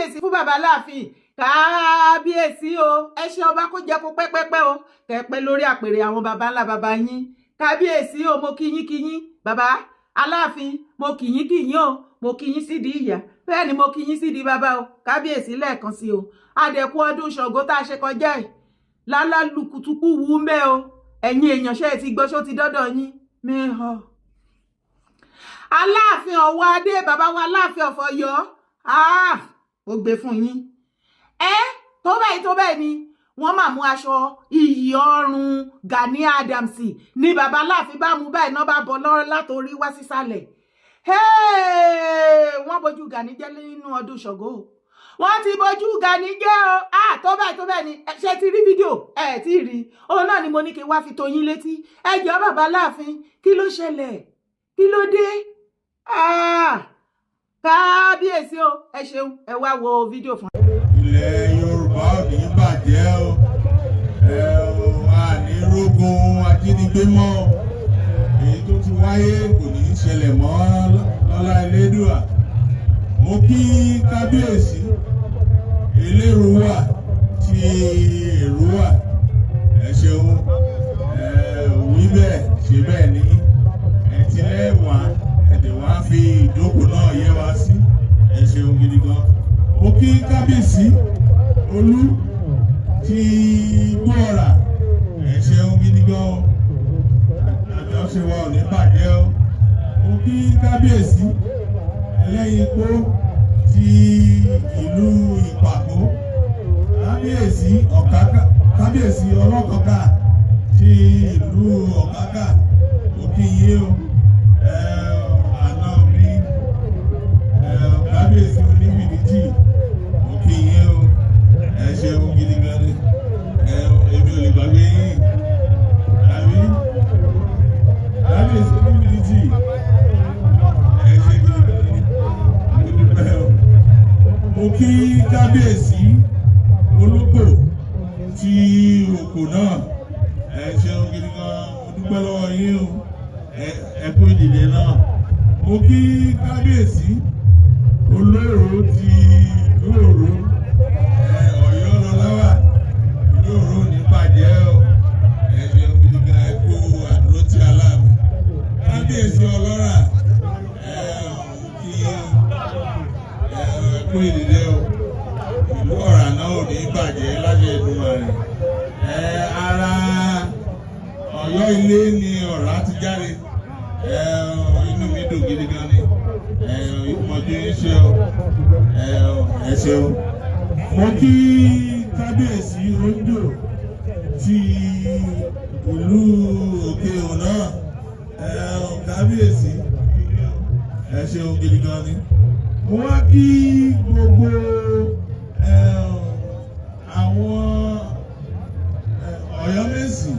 kábíyèsí fún bàbá láàfin kábíyèsí o ẹ ṣe ọba kó jẹ kó pẹ́pẹ́pẹ́ o kẹpẹ́ lórí àpèrè àwọn baba ńlá baba yín kábíyèsí o mo kíyín bàbá aláàfin mo kíyín o mo kíyín sídìí ìyá bẹ́ẹ̀ ni mo kíyín sídìí bàbá o kábíyèsí lẹ́ẹ̀kan sí o àdẹ̀kù ọdún Ṣàngó tá a ṣe kọjá ẹ̀ lálálùkùtùkù wú ń bẹ́ o ẹ̀yin èèyàn ṣe ti gbọ́ ṣó ti dọ́dọ̀ yín mẹ́hàn. Aláàfin ọ̀wọ́ adé bàbá wa Aláàfin of Ọ̀yọ́ ó gbé fún yín tó bẹ́ẹ̀ ni wọ́n máa mú aṣọ iyì ọrùn Gani Adams ní bàbá Aláàfin bá mú báyìí náà bá bọ́ lọ́rọ́ látòrí wá sísàlẹ̀ wọ́n bójú Gani jẹ́ nínú ọdún Ṣàngó wọ́n ti bójú Gani jẹ́ o tó bẹ́ẹ̀ ni ṣe ti rí fídíò tí rí òun náà ni mo ní kí wá fi tó yín létí ẹ jọ̀ọ́ bàbá Aláàfin kí ló ṣẹlẹ̀ kí ló dé kábíyèsí o ẹ ṣeun ẹ wá wo fídíò fún. ilẹ̀ Yorùbá ò ní bàjẹ́ o àní rógun ajínigbé mọ́ èyí tó ti wáyé kò ní í ṣẹlẹ̀ mọ́ lọ́lá Elédùà mo kí kábíyèsí Elérúwà ti Èrúwà ẹ ṣeun wí bẹ́ẹ̀ ṣe bẹ́ẹ̀ ní ẹ̀tìlẹ́wà ẹ̀dẹ̀ wá fi ìjókòó náà yẹ wá sí ẹ ṣeun gidi gan. Mo kí kábíyèsí Olú ti Gbọ́ra ẹ ṣeun gidi gan o àjọṣe wa ò ní bàjẹ́ o. Mo kí kábíyèsí Lehin ti ìlú Ìpàkó kábíyèsí Ọlọ́kọ̀ọ́ká ti ìlú Ọ̀káká mo kí yé o. Àná mi kábíyèsí oníbìrìtì mo kí yín o ẹ ṣeun gidi gan ni èmi ò lè gbàgbé yín àbí kábíyèsí oníbìrìtì ẹ ṣe gidi gan ni mo dúpẹ́ o. Mo kí kábíyèsí Olóko ti Òkò náà ẹ ṣeun gidi gan mo dúpẹ́ lọ́wọ́ yín o ẹkú ìdílé náà. Mo kí kábíyèsí Olóró ti Lóòró Ọ̀yọ́ lọ́láwà Lóòró ní bàjẹ́ o ẹ̀ṣẹ̀ ògidìgàn ẹkú àdúró tí aláàbò kábíyèsí Ọlọ́rà kí ẹkú ìdílé o ìlú Ọ̀rà náà ò ní bàjẹ́ láti Èdùmàrè ara Ọ̀yọ́ ilé ni Ọ̀rà ti jáde inú mi dùn gidi gan ni ìmọ̀jú ń ṣe ẹ ṣeun. Mo kí kábíyèsí Ondo ti ìlú Òkè Òun náà kábíyèsí ẹ ṣeun gidi gan ni. Mo wá kí gbogbo àwọn Ọ̀yọ́mèsì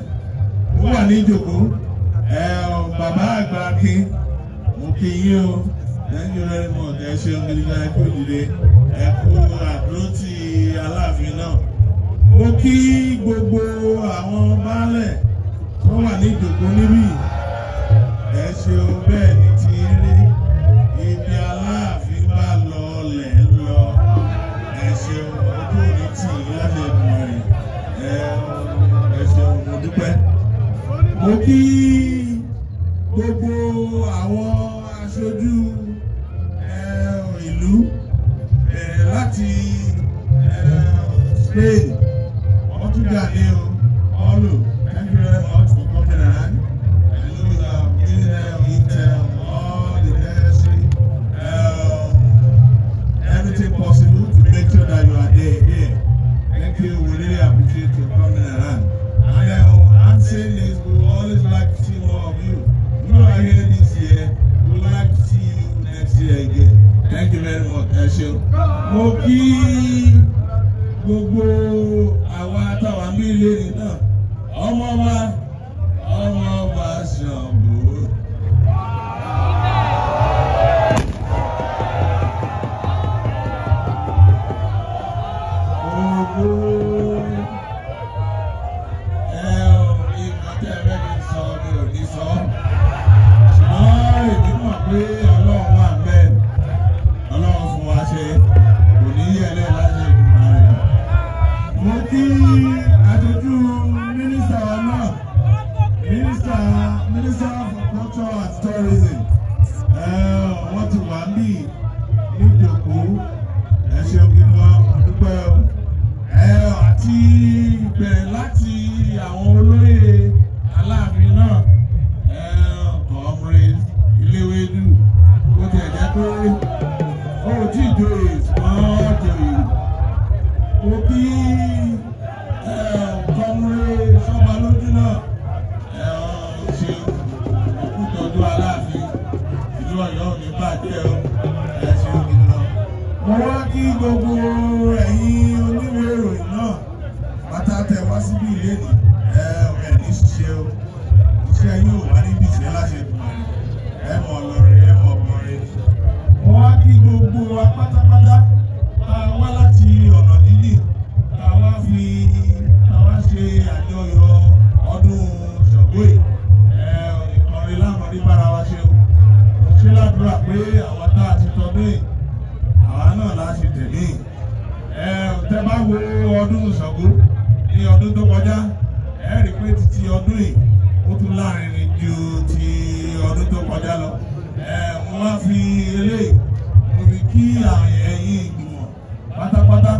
wà ní ìjòkó bàbá àgbà kí mo kí yín o thank you very much ẹ ṣeun gidi gan ẹ kú ìdílé ẹ kú àdúró ti Aláàfin náà. Mo kí gbogbo àwọn baálẹ̀ tó wà ní ìjòkó níbí ẹ ṣeun bẹ́ẹ̀ ni ti rí ibi Aláàfin bá lọ lẹ̀ ń lọ ẹ ṣeun ojú òní tì í láti Èdùmàrè ẹ ṣeun mo dúpẹ́. Mo kí gbogbo àwọn aṣojú ìlú láti Spain wọ́n tún jáde o ọlù thank you very much for coming around and those are giving them intel all the necessary everything possible to make sure that you are there here. Thank you, we really appreciate you coming around. And I'm saying this, we would always like to see more of you. You are here this year, we would like to see you next year again. Thank you very much, ẹ ṣeun. Mo kí gbogbo àwọn àtàwọn mílíọ̀nù náà, ọmọ ọba Ṣàngó. Ọlọ́run wà bẹ́ẹ̀, Ọlọ́run fún wa ṣe, kò ní yẹ̀ lẹ́ ti bẹ̀rẹ̀ láti àwọn olóyè Aláàfin náà ọmọrin Iléwédú ó ti ẹ̀jẹ̀ pé ó tí ìjòyè ṣùgbọ́n jòyè ó kí ọmọrin sọ́ba lójú náà ṣe ìkútọ́jú Aláàfin ìlú Ọ̀yọ́ ní bàjẹ́ ṣe ògidì lọ. Mo wá kí gbogbo ẹ̀yin oníwèé ìròyìn náà pátá tẹ wá síbí ìlédè ẹ̀ ní ṣiṣẹ́ o iṣẹ́ yóò wá níbi ìṣẹ́ láṣẹ ìgbìmọ̀ ẹ̀ mọ̀ lọ́rẹ̀ ẹ̀ mọ̀ bọ̀rẹ̀. Mo wá kí gbogbo wa pátápátá ta wá láti ọ̀nà nílì ta wá ṣe àjọyọ̀ ọdún Ṣàngó ìkọrin láwọn ní bára wa ṣe o. Mo ṣe ládùúrà pé àwọn tá a ti tọdún yìí àwa náà la ṣe tẹ̀lé tẹ bá wo ọdún Ṣàngó ní ọdún tó kọjá ẹ rí pé títí ọdún yìí ó tún láàrin ju ti ọdún tó kọjá lọ wọ́n wá fi eléyìí mo fi kí àwọn ẹ̀yin ìgbìmọ̀ pátápátá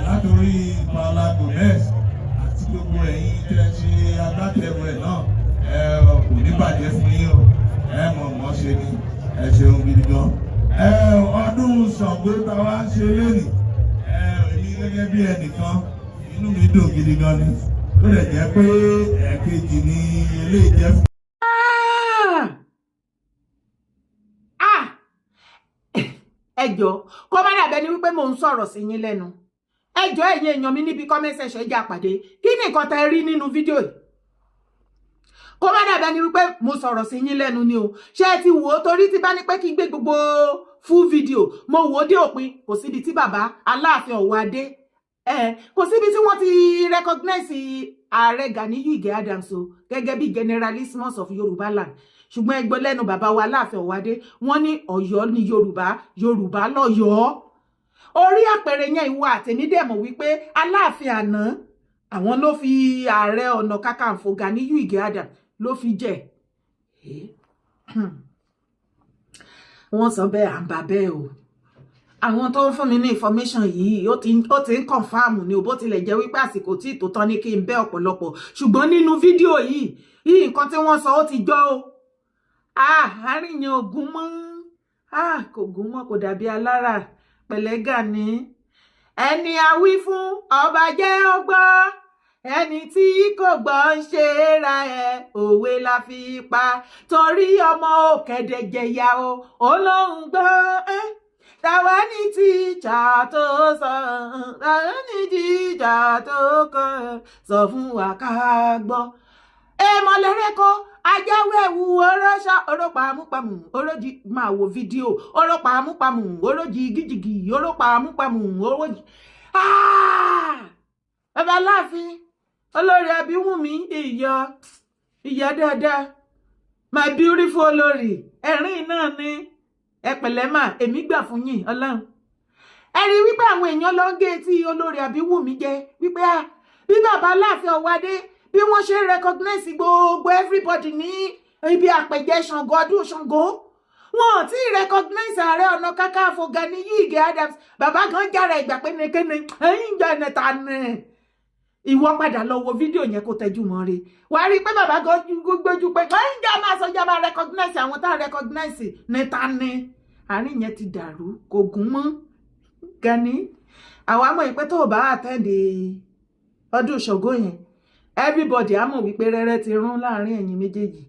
látòrí Paula Gomez àti gbogbo ẹ̀yin tẹ́ ṣe agbátẹrù ẹ̀ náà kò ní bàjẹ́ fún yín o mọ̀ ṣe ni ẹ ṣeun gidi gan. Ọdún Ṣàngó táwa ń ṣe lónìí èmi gẹ́gẹ́ bí ẹnìkan inú mi dùn gidi gan ni ó lè jẹ́ pé ẹ̀ẹ̀kejì ni eléyìí jẹ́ fún. Ẹ jọ̀ọ́ kó má dàbẹ́ ni wípé mò ń sọ̀rọ̀ sí yín lẹ́nu. Ẹ jọ̀ọ́ ẹ̀yin èèyàn mi níbi comment section ẹja pàdé kí ni nǹkan tẹ́ rí nínú fídíò yìí. Kó má dàbẹ́ ni wípé mo sọ̀rọ̀ sí yín lẹ́nu ni o. Ṣé ẹ ti wò ó torí tí bá ní pé kí gbé gbogbo full video mo wò ó dé òpin kò síbi tí bàbá Aláàfin Ọ̀wọ̀ Adé kò síbi tí wọ́n ti recognize Ààrẹ Gani Adams o gẹ́gẹ́ bí generalismus of Yorùbá land. Ṣùgbọ́n ẹ gbọ́ lẹ́nu bàbá wa Aláàfin Ọ̀wọ̀ Adé wọ́n ní Ọ̀yọ́ ní Yorùbá Yorùbá lọ́yọ́. Orí àpẹẹrẹ yẹn ìwọ àtẹ̀mí dẹ̀ mọ̀ wípé Aláàfin àná àwọn ló fi Ààrẹ Ọ̀nà Kakanfò Gani Adams ló fi jẹ. Wọ́n sọ bẹ́ẹ̀ à ń bà bẹ́ẹ̀ o. Àwọn tó ń fún mi ní information yìí ó ti ń confirm ni o bó tilẹ̀ jẹ́ wípé àsìkò tí ìtò tán ní kí n bẹ́ ọ̀pọ̀lọpọ̀ ṣùgbọ́n nínú fídíò yìí nǹkan tí wọ́n sọ ó ti jọ o. Àárín yẹn ò gún mọ́ kò gún mọ́ kò dàbí alára pẹ̀lẹ́ Gani. Ẹni a wí fún ọba jẹ́ ó gbọ́ ẹni tí kò gbọ́ ń ṣe ra òwe la fi pa torí ọmọ òkèdè jẹ̀yà o olóhùn gbọ́ tàwa ní tíjà tó sọ tàwa ní tíjà tó kọ sọ fún wa ká gbọ́. Mọ̀lẹ́rẹ́kọ́ ajáwé ẹ̀wù ọlọ́ṣà ọlọ́pàá amúpamù olójì máa wo fídíò ọlọ́pàá amúpamù olójì gíjìgì ọlọ́pàá amúpamù olójì. Bàbá Aláàfin olórí Abíwùnmí ìyá dáadáa my beautiful olórí ẹ̀rín náà ni ẹ pẹ̀lẹ́ mà èmi gbà fún yín Ọlọ́run. Ẹ rí wípé àwọn èèyàn lọ ń gé tí olórí Abíwùnmí jẹ wípé bí bàbá Aláàfin Ọ̀wọ̀ Adé bí wọ́n ṣe recognize gbogbo everybody ní ibi àpèjẹ Ṣàngó ọdún Ṣàngó wọn ò tí recognize Ààrẹ Ọ̀nà Kakanfò Gani Adams bàbá kan jára ìgbà pé nìkéne ẹ̀yìn jẹ́ ẹ̀nẹ̀ta ni. Ìwọ padà lọ wo fídíò yẹn kó tẹjú mọ́ re wà á rí i pé bàbá gan gbójú pé ẹ̀yìn jẹ́ máa sọ jẹ́ máa recognize àwọn tá a recognize níta ni. Àárín yẹn ti dàrú kò gún mọ́ Gani. Àwa mọ̀ pé tó o bá àtẹ́ǹdè ọdún Ṣàngó yẹn everybody á mọ̀ wípé rẹ́rẹ́ ti rún láàrin ẹ̀yin méjèèjì.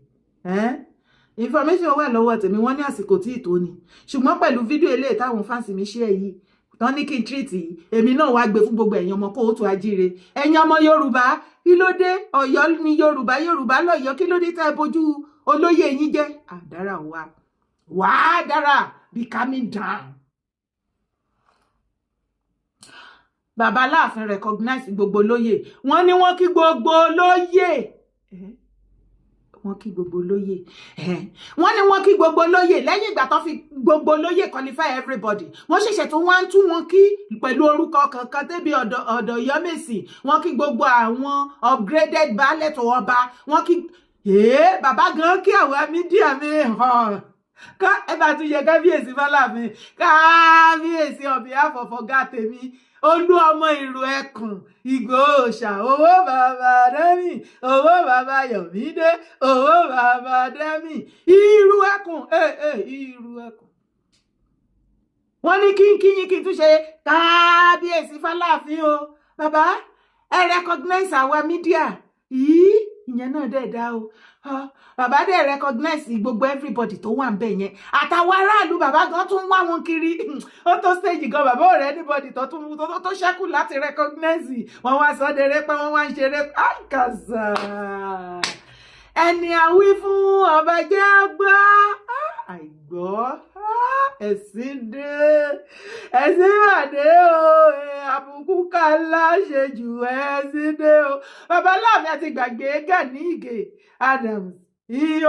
Information wà lọ́wọ́ tèmi wọ́n ní àsìkò tí ìtò ni ṣùgbọ́n pẹ̀lú fídíò eléyìí táwọn fáǹsì mi ṣe yìí tán ní kí n treat yìí èmi náà wá gbé fún gbogbo ẹ̀yin ọmọ kóòtù ajíire ẹ̀yin ọmọ Yorùbá kí ló dé Ọ̀yọ́ ní Yorùbá Yorùbá lọ́yọ́ kí ló dé tẹ́ ẹ bójú olóyè yín jẹ́ àdára wà á dára be calming down. Bàbá Aláàfin recognize gbogbo lóyè wọ́n ní wọ́n kí gbogbo lóyè wọ́n kí gbogbo lóyè wọ́n ní wọ́n kí gbogbo lóyè lẹ́yìn ìgbà tó fi gbogbo lóyè qualify everybody wọ́n ṣẹ̀ṣẹ̀ tó wá ń tún wọn kí pẹ̀lú orúkọ kankan tẹ́bi ọ̀dọ̀ Yọ́mèsì wọ́n kí gbogbo àwọn upgraded baálẹ̀ tó ọba wọ́n kí bàbá gan kí àwọn mídíà mi hàn ẹ bá tún yẹ kábíyèsí fáláàfin kábíyèsí on behalf of ọ̀gá tèmi olú ọmọ ìlú ẹkùn Ìgbòho owó bàbá dẹ́mì owó bàbá Yọ̀mídé owó bàbá dẹ́mì ìlú ẹkùn ìlú ẹkùn. wọ́n ní kíyín kí n tún ṣe kábíyèsí fáláàfin o bàbá ẹ recognize àwa mídíà yìí ìyẹn náà dẹ̀ dá o bàbá dẹ̀ recognize gbogbo everybody tó wà ń bẹ̀ yẹn àtàwọn aráàlú bàbá gan tún wá wọn kiri ó tó stage gan bàbá ò rẹ anybody tó ṣẹ́kù láti recognize wọn wá sọ dèrè pé wọn wá ń ṣeré àkàzà ẹni àwí fún ọba jẹ́ gbọ́ àìgbọ́ ẹ̀sìn dé ẹ̀sìn pàdé o àbùkù kàlá ṣe jù ẹ̀sìn dé o babaláàmì àti gbàgbé Gani Adams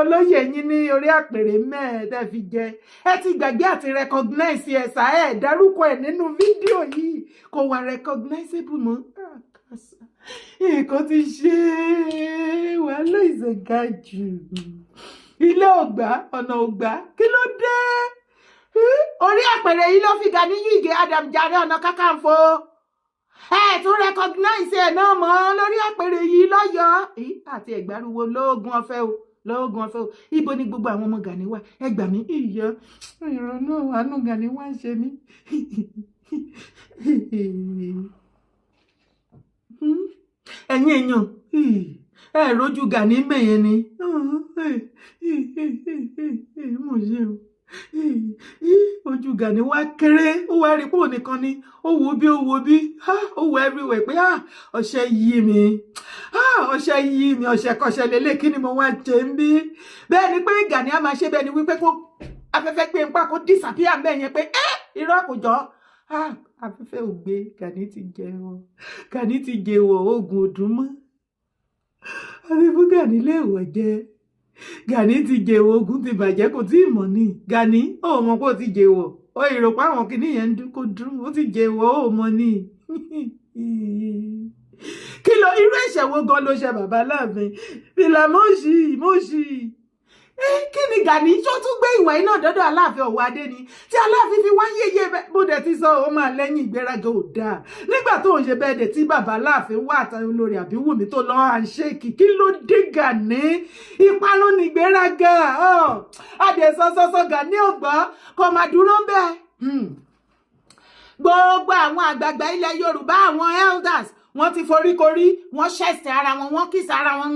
olóyè yín ní orí àpèrè mẹ́ẹ̀ẹ́dẹ́ fi jẹ ẹ ti gbàgbé àti recognize ẹ̀sà ẹ̀ dárúkọ ẹ̀ nínú fídíò yìí kò wà recognizable mọ́ nǹkan ti ṣe wàhálà ìṣègà jù ilé ògbà ọ̀nà ògbà kí ló dé orí àpèrè yìí ló fi Gani Adams Ààrẹ Ọ̀nà Kakanfò ẹ tún recognize ẹ náà mọ́ lórí àpèrè yìí lọ́yọ̀ọ́ àti ẹ̀gbáruwo lóògùn ọ̀fẹ́ o lóògùn ọ̀fẹ́ o ibo ni gbogbo àwọn ọmọ Gani wà ẹ gbà mí ìyọ ìrònú àánú Gani wá ń ṣe mí ẹ̀yin èèyàn ẹ rojú Gani mẹ́yẹn ni mo ṣe o ojú Gani wá kéré ó wá rí pé òun nìkan ni ó wo bí ó wo everywhere pé ọṣẹ yí mi ọṣẹ kọṣẹ lélẹ̀ kí ni mo wá jẹ ń bí bẹ́ẹ̀ ni pé Gani á máa ṣe bẹ́ẹ̀ ni wípé kó afẹ́fẹ́ pé npa kó disappear mẹ́yẹn pé irọ́ kò jọ afẹ́fẹ́ ò gbé Gani ti jẹ wọ oògùn òdùn mọ́ àti fún Gani léèwọ̀ jẹ Gani ti jẹwọ ogun ti bàjẹ́ kò tí ì mọ̀ ní Gani ó mọ̀ pé ó ti jẹwọ ó ìrò pé àwọn kìíní yẹn ń dún kó dún ó ti jẹwọ ó mọ̀ ní kí ló irú ẹ̀ṣẹ̀ wo gan ló ṣe bàbá láàfin fìlà mọ́ọ̀ṣì kí ni Gani tó tún gbé ìwà iná dọ́dọ̀ Aláàfin Ọ̀wọ̀ Adé ni tí Aláàfin fi wá yéye bó dẹ̀ ti sọ ó máa lẹ́yìn ìgbéraga ò dáa nígbà tó ń ṣe bẹ́ẹ̀ dẹ̀ tí bàbá Aláàfin wà àtàwọn olórí Àbíwùmí tó lọ́ à ń ṣèkì kí ló dé Gani ìparun ní ìgbéraga adẹ̀sọ́sọ́sọ́ Gani ọ̀gbọ́n kò máa dúró bẹ́ẹ̀ gbogbo àwọn àgbààgbà ilẹ̀ Yorùbá àwọn elders wọ́n ti foríkorí wọ́n ṣẹ̀sìn ara wọn wọ́n kìsì ara wọn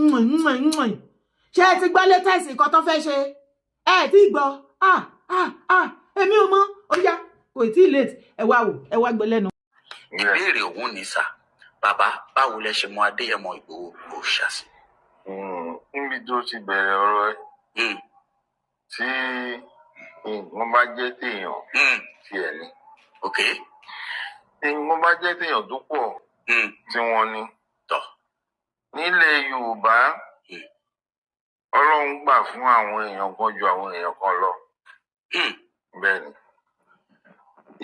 ṣé ẹ ti gbọ́ létẹ̀sì kan tó fẹ́ ṣe ẹ ti gbọ́ èmi ò mọ̀ ó yá kò tí ì late ẹ wá gbé lẹ́nu. ìbéèrè òun ní sà bàbá báwo lẹ ṣe mọ Adéyẹmọ Ìgbòho òòṣà sí. níbi tó ti bẹ̀rẹ̀ ọ̀rọ̀ ẹ tí nǹkan bá jẹ́ téèyàn tiẹ̀ ní. nǹkan bá jẹ́ téèyàn tó pọ̀ tí wọ́n ní. nílẹ̀ Yorùbá Ọlọ́run gbà fún àwọn èèyàn kan ju àwọn èèyàn kan lọ. bẹ́ẹ̀ ni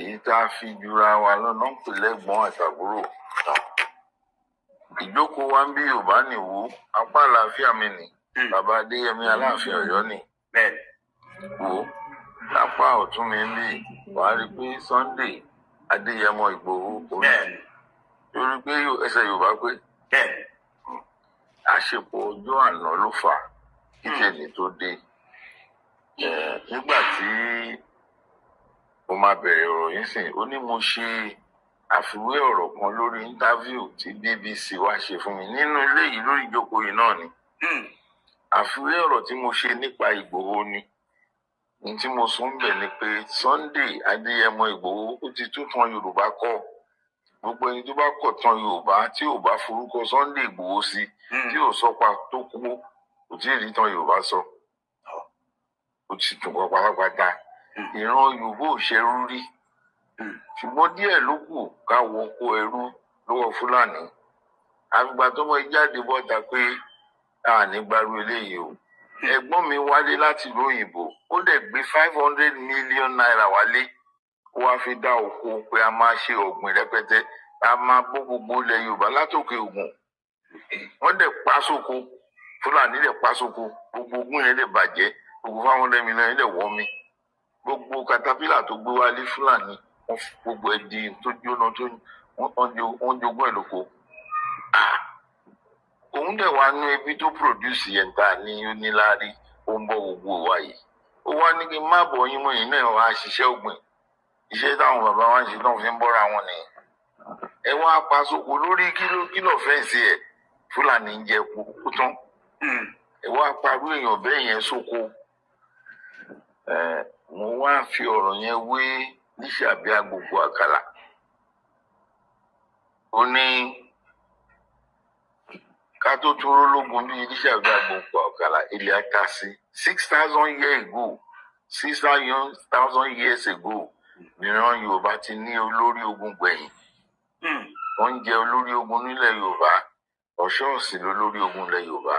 èyí tá a fi jura wa lọ́nà ń pè lẹ́gbọ́n àtàbúrò. ìjókòó wa ń bí Yorùbá nìwó apá àlàáfíà mi nì bàbá Adéyẹmí Aláàfin Ọ̀yọ́ nì. wò lápá ọ̀tún mi ń bí wàá rí i pé Sunday Adéyẹmọ Ìgbòho orí torí pé ẹsẹ̀ Yorùbá pé àṣepọ̀ ọjọ́ àná ló fà á kíkẹ́ni tó dé. nígbà tí mo máa bẹ̀rẹ̀ ọ̀rọ̀ yìí sìn ó ní mo ṣe àfiwé ọ̀rọ̀ kan lórí íńtávíù tí BBC wá ṣe fún mi nínú ilé yìí lórí ìjókòó yìí náà ni. àfiwé ọ̀rọ̀ tí mo ṣe nípa Ìgbòho ni ní tí mo sọ ń bẹ̀ ni pé Sunday Adéyẹmọ Ìgbòho ó ti tún tan Yorùbá kọ́ gbogbo ẹni tó bá kọ̀ tan Yorùbá tí ò bá forúkọ Sunday Ìgbòho sí tí ò sọpa tó kú kò tí ì rí tan Yorùbá sọ ó ti tún kọ́ pátápátá ìran Yorùbá ò ṣerú rí ṣùgbọ́n díẹ̀ ló kù ká wọ oko ẹrú lọ́wọ́ Fúlàní àgbà tó mọ jáde bọ́ta pé àní gbaru eléyìí o ẹ̀gbọ́n mi wálé láti ìlú òyìnbó ó dẹ̀ gbé 500 million naira wálé ó wá fi dá oko pé a máa ṣe ọ̀gbìn rẹpẹtẹ a máa bó gbogbo ilẹ̀ Yorùbá látòkè Ògùn wọ́n dẹ̀ pa sóko Fúlàní dẹ̀ pa sóko gbogbo ogún yẹn dẹ̀ bàjẹ́ gbogbo 500 million ilẹ̀ wọ́ mi gbogbo katapila tó gbé wálé Fúlàní wọ́n gbogbo ẹ̀dín tó jóná tó wọ́n jogún ẹ̀ lóko. Òun dẹ̀ wá ní ibi tó produce yẹn ta ní oníláárí ó ń bọ́ gbogbo wa yìí. Ó wá ní kí n má bọ̀ yín mọ́ yìí náà wá ṣiṣẹ́ ògbìn. Iṣẹ́ táwọn bàbá wa ń ṣe náà fi ń bọ́ra wọn nìyẹn. Ẹ wá pa sóko lórí kílò fẹ́ǹsì ẹ̀ Fúlàní ń jẹ kú tán. Ẹ wá parú èèyàn bẹ́ẹ̀ yẹn sóko. Mo wá fi ọ̀rọ̀ yẹn wé Lísàbí Agbogbo Àkàlà. Ó ní ká tó tún rólógun bí Lísàbí Agbogbo Àkàlà ilé ata sí 6,000 years ago 6,000 years ago níran Yorùbá ti ní olórí ogun gbẹ̀yìn. Wọ́n ń jẹ olórí ogun nílẹ̀ Yorùbá Ọ̀ṣọ́ọ̀sì lólórí ogun ilẹ̀ Yorùbá.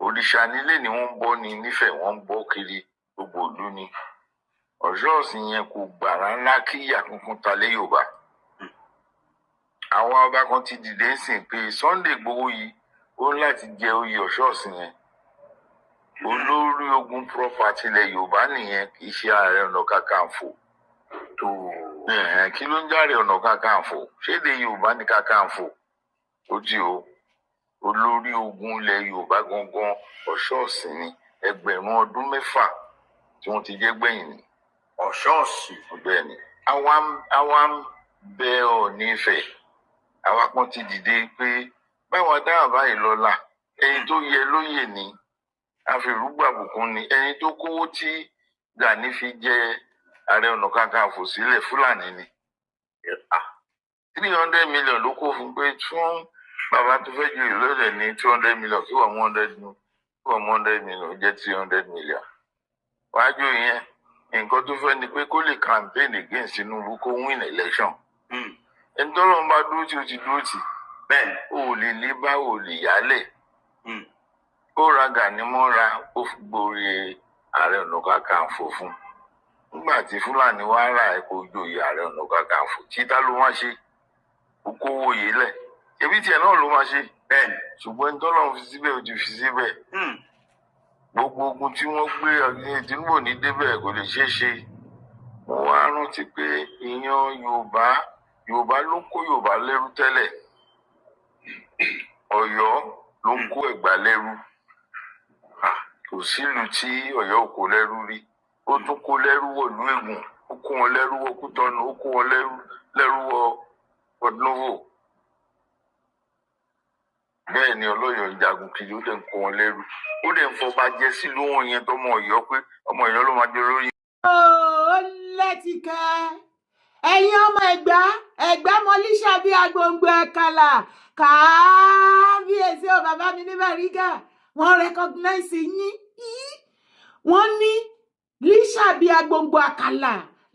Òrìṣà nílé ni wọ́n ń bọ ní Nífẹ̀ẹ́ wọ́n ń bọ kiri gbogbo ìlú ni. Ọ̀ṣọ́ọ̀sì yẹn kò gbàrà ńlá kí ìyà kankan ta lé Yorùbá. Àwọn ọba kan ti dìde ń sìn pé Sunday Igboho yìí ó ń láti jẹ oyè Ọ̀ṣọ́ọ̀sì yẹn. Olórí ogun property ilẹ̀ Yorùbá nìyẹn kì í ṣe Ààrẹ Ọ̀nà Kakanfò. Kí ló ń jàre Ọ̀nà Kakanfò? Ṣéde Yorùbá ní Kakanfò? Ó ti o. Olórí ogun ilẹ̀ Yorùbá gangan Ọ̀ṣọ́ọ̀sì ni ẹgbẹ̀rún ọdún 6 tí wọ́n ti jẹ́ gbẹ̀yìn ni. Ọ̀ṣọ́ọ̀sì. Bẹ́ẹ̀ ni. Àwa ń bẹ Ọọ̀ni Ifẹ̀. Àwa kan ti dìde pé báwa dáhà báyìí lọ́la ẹni tó yẹ lóyè ni àfìrúgbàbùkún ni ẹni tó kówó tí Gani fi jẹ Ààrẹ Ọ̀nà Kakanfò sílẹ̀ Fúlàní ni. 300 million ló kó fún pé fún bàbá tó fẹ́ ju ìlọ́dẹ̀ ní 200 million kí wọ́n 100 million jẹ́ 300 million. Wájú yẹn nǹkan tó fẹ́ ni pé kó lè campaign against Tinubu kó win election. Ẹni tó lọ́n bá dúró tí ó ti dúró tì bẹ́ẹ̀ ó lè lé bá ò lè yálẹ̀. Ó ra Gani mọ́ra ó fi gborí Ààrẹ Ọ̀nà Kakanfò fún. Nígbà tí Fúlàní wá rà ẹ̀ kó joyè Ààrẹ Ọ̀nà Kakanfò títà ló wá ṣe ó kówó yìí lẹ̀. Ebi tiẹ̀ náà ló máa ṣe bẹ́ẹ̀ ṣùgbọ́n ẹni tó lọ́n fi síbẹ̀ ó ti fi síbẹ̀. Gbogbo ogun tí wọ́n gbé Tinubu ní débẹ̀ kò lè ṣeé ṣe. Mo wá rántí pé ìyan Yorùbá ló ń kó Yorùbá lẹ́rú tẹ́lẹ̀. Ọ̀yọ́ ló ń kó Ẹ̀gbá lẹ́rú. Kò sílùú tí Ọ̀yọ́ ò kó lẹ́rú rí. Ó tún kó lẹ́rú wọ̀lú Ègùn, ó kó wọn lẹ́rú wọ Kútọ́nù, ó kó wọn lẹ́rú wọ Pọ̀dúnóvò. Bẹ́ẹ̀ ni Ọlọ́yọ̀ ń jagun kiri ó dẹ̀ ń kó wọn lẹ́rú. Ó dẹ̀ ń fọba jẹ sílùú wọn yẹn tọmọ Ọ̀yọ́ pé ọmọ Ọ̀yọ́ ló máa jẹ lórí. Ó lẹ́tìkẹ́ ẹ̀yin ọmọ Ẹ̀gbá mọ Lísàbí Agbogbo Àkàlà kábíyèsí o bàbá mi ní Bàrígà wọ́n recognize yín. Wọ́n ní Lísàbí Agbogbo Àkàlà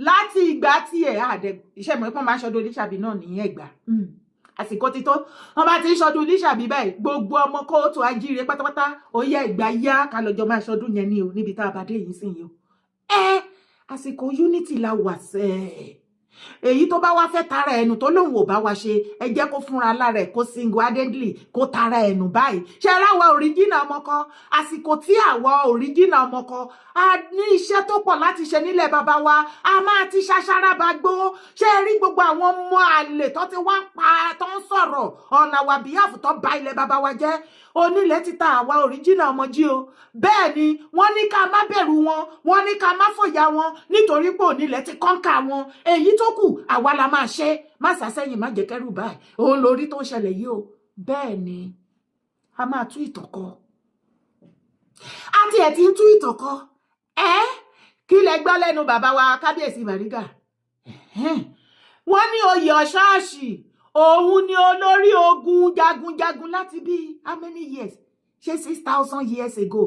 láti ìgbà tí iṣẹ́ mọ̀ pé wọ́n máa ń ṣọdún Lísàbí náà ní Ẹ̀gbá. Àsìkò ti tó wọ́n bá ti ń ṣọdún Lísàbí báyìí gbogbo ọmọ kóòtù ajíire pátápátá ó yẹ Ẹ̀gbá yá ká lọ́jọ́ máa ṣọdún yẹn ní o níbi tá a bá dé yìí sìn yìí o. Àsìkò unity la wà sẹ́ẹ̀. Èyí tó bá wá fẹ́ tara ẹnu tó lóun ò bá wa ṣe ẹ jẹ́ kó fúnra lára ẹ̀ kó single handedly kó tara ẹnu báyìí. Ṣé ráwa original ọmọkọ àsìkò tí àwa original ọmọkọ a ní iṣẹ́ tó pọ̀ láti ṣe nílẹ̀ bàbá wa a máa ti ṣaṣára bá gbó. Ṣé rí gbogbo àwọn ọmọ àlè tó ti wá ń pa tó ń sọ̀rọ̀ ọ̀nà wa bíyàfù tó bà ilẹ̀ bàbá wa jẹ́ onílẹ̀ ti ta àwa original ọmọ jí o. Bẹ́ẹ̀ ni wọ́n ní ká má bẹ̀rù wọn wọ́n ní ká má fòyà wọn nítorí pé onílẹ̀ ti kọ́ńkà wọn. Èyí tó kù àwa la máa ṣe má sàsẹ́yìn má jẹ́ kẹ́rù báyìí òun lórí tó ń ṣẹlẹ̀ yìí o. Bẹ́ẹ̀ ni a máa tú ìtọ̀kọ àti ẹ̀ ti ń tú ìtọ̀kọ kí lẹ gbọ́ lẹ́nu bàbá wa kábíyèsí Bàrígà. Wọ́n ní oyè Ọ̀ṣọ́ọ̀ṣì òun ni olórí ogun jagunjagun láti bí how many years? Ṣé 6,000 years ago?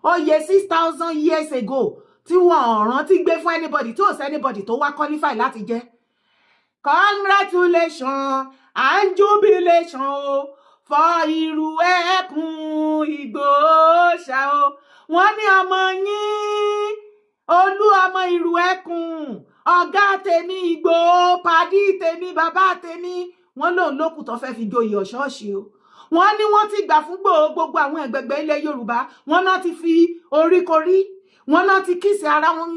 Oyè 6,000 years ago tí wọ́n rántí gbé fún anybody tó ṣe anybody tó wá qualify láti jẹ́. Congratulations and jubilation o for irú ẹkùn Ìgbòho o. Wọ́n ní ọmọ yín Olú ọmọ irú ẹkùn ọ̀gá tèmi Ìgbòho pàdí tèmi bàbá tèmi wọ́n lòun lókù tó fẹ́ fi joyè Ọ̀ṣọ́ọ̀ṣì o. wọ́n ní wọ́n ti gbà fún gbogbo àwọn ẹgbẹ̀gbẹ̀ ilẹ̀ Yorùbá, wọ́n náà ti fi oríkorí, wọ́n náà ti kíìsì ara wọn,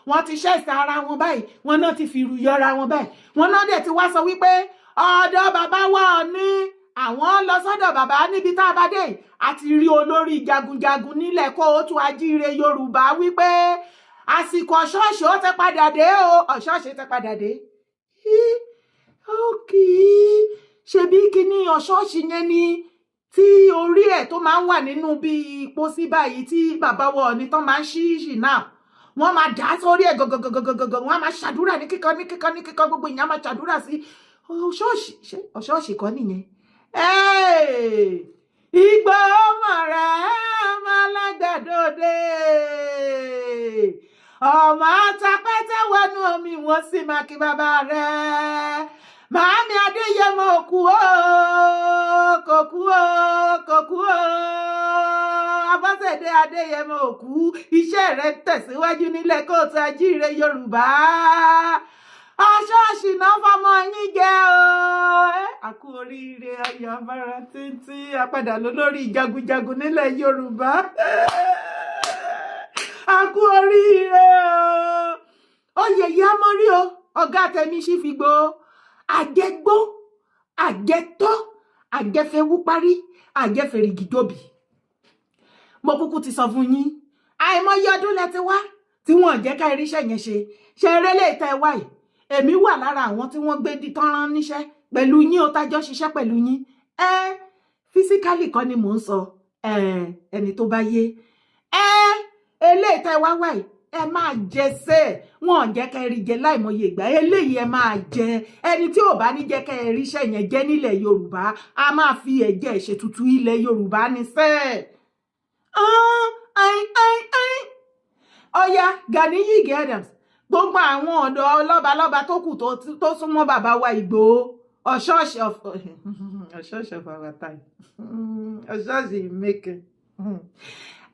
wọ́n ti ṣẹ̀sì ara wọn báyìí, wọ́n náà ti fi ìrù yọra wọn báyìí, wọ́n náà dẹ̀ ti wá sọ wípé ọ̀dọ̀ bàbá wa ní àwọn lọ sọ́dọ̀ bàbá níbi tá a bá dé àti rí olórí jagunjagun nílẹ̀ kóòtù ajíire Yorùbá wípé àsìkò ọ̀ṣọ́ọ̀ṣì ó ti padà dé o, ọ̀ṣọ́ọ̀ṣì ti padà dé. ókè ṣebí kíní ọ̀ṣọ́ọ̀ṣì yẹn ni tí orí ẹ̀ tó máa ń wà nínú bíi pósí báyìí tí bàbá wọ̀ ní tán máa ń ṣí náà wọ́n máa dá sórí ẹ̀ gọ̀gọ̀gọ̀gọ̀gọ̀ wọ́n á máa ṣàdúrà ní kíkan gbogbo ìyẹn máa ṣàdúrà sí ọ̀ṣọ́ọ̀ṣì kan nìyẹn. Igboho mọ̀rẹ́ ọmọ alágbàdòde ọmọ àtàpẹ́tẹ́ wọnú omi wọ́n sì máa kí bàbá rẹ̀ màámi Adéyẹmọ òkú o kò kú o kò kú o Abọ́sẹ̀dé Adéyẹmọ òkú iṣẹ́ rẹ̀ tẹ̀síwájú nílẹ̀ kóòtù ajíire Yorùbá ọ̀ṣọ́ọ̀ṣì náà fọmọ yín jẹ́ o àkú oríire ayọ̀ abára títí apádà lórí jagunjagun nílẹ̀ Yorùbá àkú oríire o oyè ìyá mọ́rí o ọ̀gá tẹ̀mí sí fi gbó àjẹgbó àjẹtọ́ àjẹfẹ́wú parí àjẹfẹ́rìgìdòbì mo kúkú ti sọ fún yín àìmọye ọdún lẹ ti wá tí wọn jẹ́ ká iríṣẹ́ yẹn ṣe eré lè tẹ wáyé èmi wà lára àwọn tí wọ́n gbé di tán rán níṣẹ́ pẹ̀lú yín ó tájọ́ ṣiṣẹ́ pẹ̀lú yín físíkálì kan ni mò ń sọ ẹni tó bá yé eléyìí tẹ wá wáyé ẹ máa jẹ sẹ wọn jẹ́ ká rí jẹ láìmọye ìgbà eléyìí ẹ máa jẹ ẹni tí ò bá ní jẹ́ ká iríṣẹ́ yẹn jẹ nílẹ̀ Yorùbá a máa fi ẹ̀jẹ̀ ṣètùtù ilẹ̀ Yorùbá ní sẹ ọya Gani Adams gbogbo àwọn ọ̀dọ́ lọ́balọ́ba tó kù tó súnmọ́ bàbá wa Ìgbòho ọ̀ṣọ́ọ̀ṣì of our time ọ̀ṣọ́ọ̀ṣì making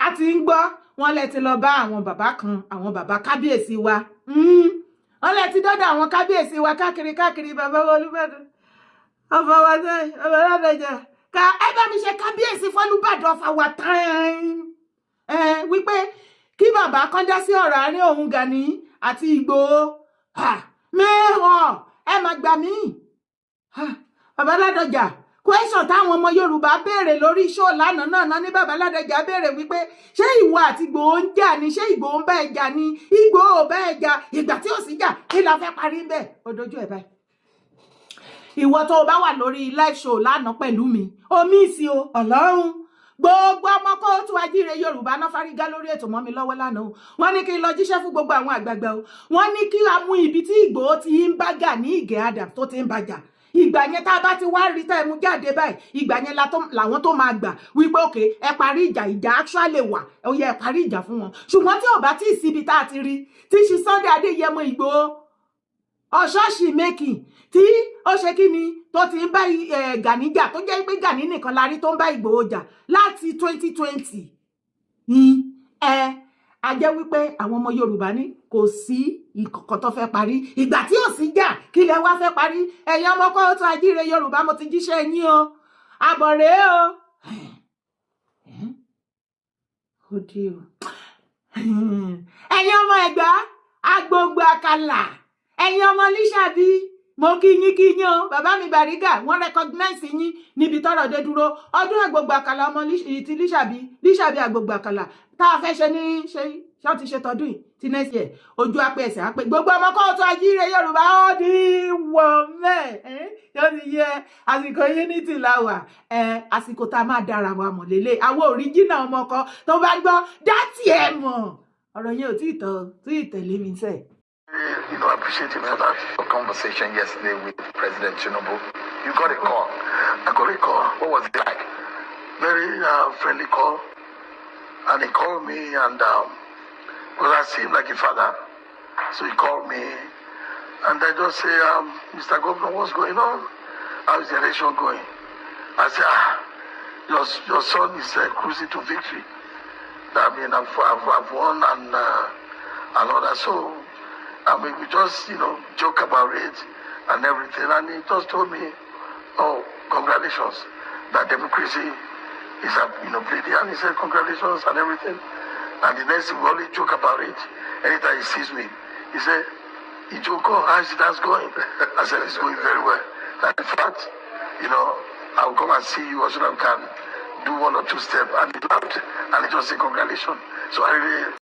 a ti ń gbọ́ wọ́n lẹ ti lọ bá àwọn bàbá kan àwọn bàbá kábíyèsí wa wọ́n lẹ ti dọ́dọ̀ àwọn kábíyèsí wa káàkiri bàbá wa Olúbàdàn ọba wa sẹ́yìn ọba Ládọjà ká ẹ bá mi ṣe kábíyèsí fọ́lúbàdàn of our time wípé kí bàbá kan dá sí ọ̀rọ̀ àárín òun Gani àti Ìgbòho mẹ́hàn ẹ máa gbà mí bàbá Ládọjà question táwọn ọmọ Yorùbá béèrè lórí show lánàá náà ní bàbá Ládọjà béèrè wípé ṣé ìwọ àti Ìgbòho ń jà ni ṣé Ìgbòho ń bá ẹ jà ni Ìgbòho ò bá ẹ jà ìgbà tí ò sí jà kí la fẹ́ parí ń bẹ̀ ó dojú ẹ̀ báyìí ìwọ tó o bá wà lórí live show lánàá pẹ̀lú mi omi ìsì o Ọlọ́run gbogbo ọmọ kóòtù ajíire Yorùbá náà fárígá lórí ètò mọ́ mi lọ́wọ́ lánàá wọ́n ní kí n lọ jíṣẹ́ fún gbogbo àwọn àgbààgbà o wọ́n ní kí a mú ibi tí Ìgbòho ti ń bá Gani Adams tó ti ń bàjà ìgbà yẹn tá a bá ti wá rí tá ẹ mú jáde báyìí ìgbà yẹn làwọn tó máa gbà wípé òkè ẹ parí ìjà actually wà ó yẹ ẹ parí ìjà fún wọn ṣùgbọ́n tí ò bá tí ì síbi tá a ti rí tí ṣe Sunday Adéyẹmọ Ìgbòho ọ̀ṣọ́ọ̀ṣì making tí ó ṣe kí ni tó ti ń bá Gani jà tó jẹ́ pé Gani nìkan la rí tó ń bá Ìgbòho jà láti 2020 a jẹ́ wípé àwọn ọmọ Yorùbá ní kò sí ìkọ̀kọ̀ tó fẹ́ parí ìgbà tí ò sí jà kí lẹ wá fẹ́ parí ẹ̀yin ọmọ kóòtù ajíire Yorùbá mo ti jíṣẹ́ yín o àbọ̀ rèé o ó dé o ẹ̀yin ọmọ Ẹ̀gbá agbogbo àkàlà ẹ̀yin ọmọ Lísàbí mo kí yín o bàbá mi Bàrígà wọ́n recognize yín níbi tọ́rọ̀ dé dúró ọdún agbogbo àkàlà ọmọ ti Lísàbí agbogbo àkàlà tá a fẹ́ ṣe ní ṣe ṣọ́ ti ṣe tọdún yìí ti next year ojú apẹ ẹsẹ̀ apẹ gbogbo ọmọ kóòtù ajíire Yorùbá ó di wọ̀ mẹ́ yóò ti yẹ àsìkò unity láwà àsìkò tá a máa dára wa mọ̀ lélẹ̀ àwọn original ọmọ kan tó bá gbọ́ dátì ẹ̀ mọ̀ ọ̀rọ̀ yẹn ò tí ì tẹ̀lé mi sẹ́ẹ̀. Appreciative for that conversation yesterday with President Tinubu. You got a call. I got a call. What was it like? Very friendly call. And he called me and well, I seemed like a father. So he called me and I just say, Mr. Governor, what's going on? How is the election going? I said, your son is cruising to victory. I mean, I've won and all that. So I mean, we just, joke about it and everything. And he just told me, oh, congratulations. that democracy is bleeding, and he said congratulations and everything. And the next thing we always joke about it. Anytime he sees me, he said, "Ijoko, how's it going?" I said, "It's going very well. And in fact, I'll come and see you so that I can do 1 or 2 steps." And he laughed and he just said congratulations. So I really